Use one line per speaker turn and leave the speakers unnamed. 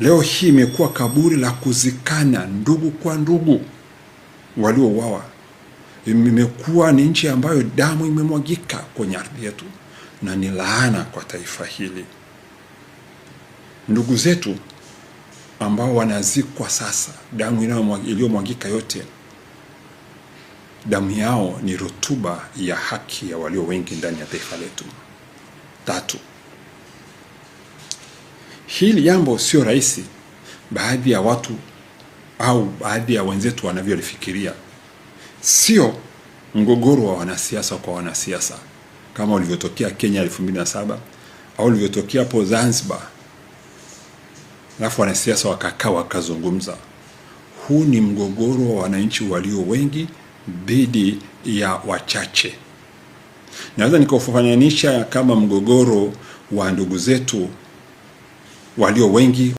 Leo hii imekuwa kaburi la kuzikana ndugu kwa ndugu waliouawa. Imekuwa ni nchi ambayo damu imemwagika kwenye ardhi yetu, na ni laana kwa taifa hili. Ndugu zetu ambao wanazikwa sasa, damu iliyomwagika yote, damu yao ni rutuba ya haki ya walio wengi ndani ya taifa letu. 3, hili jambo sio rahisi baadhi ya watu au baadhi ya wenzetu wanavyolifikiria. Sio mgogoro wa wanasiasa kwa wanasiasa kama ulivyotokea Kenya 2007 au ulivyotokea hapo Zanzibar, alafu wanasiasa wakakaa wakazungumza. Huu ni mgogoro wa wananchi walio wengi dhidi ya wachache. Naweza nikufananisha kama mgogoro wa ndugu zetu walio wengi